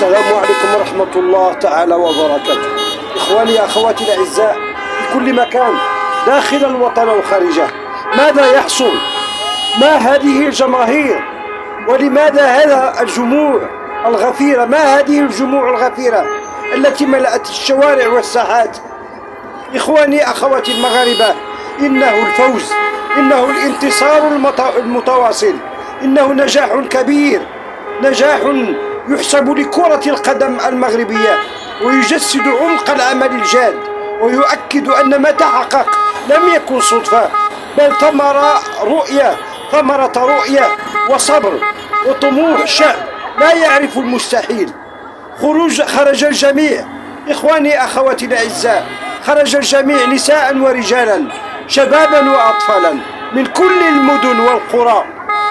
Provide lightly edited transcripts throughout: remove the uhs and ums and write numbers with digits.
السلام عليكم ورحمة الله تعالى وبركاته. إخواني أخواتي الأعزاء في كل مكان داخل الوطن وخارجه، ماذا يحصل؟ ما هذه الجماهير؟ ولماذا هذا الجموع الغفيرة؟ ما هذه الجموع الغفيرة التي ملأت الشوارع والساحات؟ إخواني أخواتي المغاربة، إنه الفوز، إنه الانتصار المتواصل، إنه نجاح كبير، نجاح يحسب لكرة القدم المغربية، ويجسد عمق العمل الجاد، ويؤكد أن ما تحقق لم يكن صدفة، بل ثمرة رؤية وصبر وطموح شعب لا يعرف المستحيل. خرج الجميع، إخواني أخواتي الأعزاء، خرج الجميع نساء ورجالا، شبابا وأطفالا من كل المدن والقرى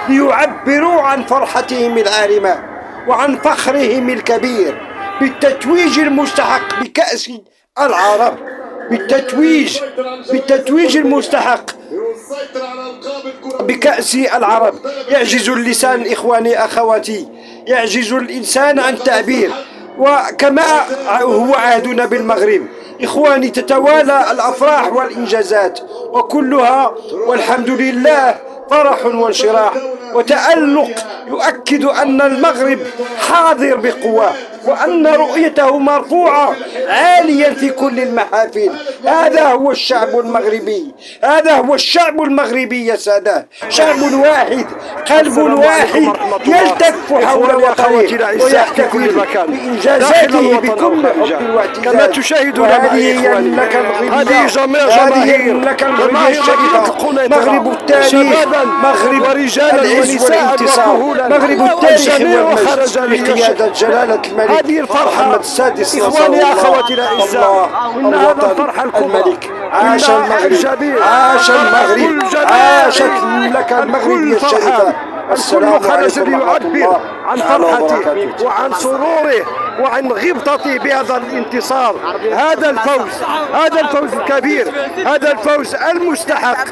ليعبروا عن فرحتهم العارمة وعن فخرهم الكبير بالتتويج المستحق بكأس العرب، بالتتويج المستحق بكأس العرب. يعجز اللسان إخواني أخواتي، يعجز الإنسان عن التعبير، وكما هو عهدنا بالمغرب إخواني تتوالى الأفراح والإنجازات، وكلها والحمد لله فرح وانشراح وتألق يؤكد أن المغرب حاضر بقوة، وأن رؤيته مرفوعة عاليا في كل المحافل. هذا هو الشعب المغربي، هذا هو الشعب المغربي يا سادة، شعب واحد، قلب واحد يلتف حول وطنه ويحتفل بإنجازاته بكل حب واعتزاز. كما تشاهدون معي إخواني، هذه جماهير الشريفة، مغرب التاريخ، مغرب العز والانتصار، مغرب التاريخ والمجد بقيادة جلالة الملك هذه الفرحة محمد السادس إخواني أخواتي الأعزاء، إن هذا الفرحة الملك. عاش المغرب، عاش المغرب، عاشت المملكة المغربية الشريفة. الكل خرج ليعبر عن فرحته وعن سروره وعن غبطته بهذا الانتصار، هذا الفوز الكبير، هذا الفوز المستحق.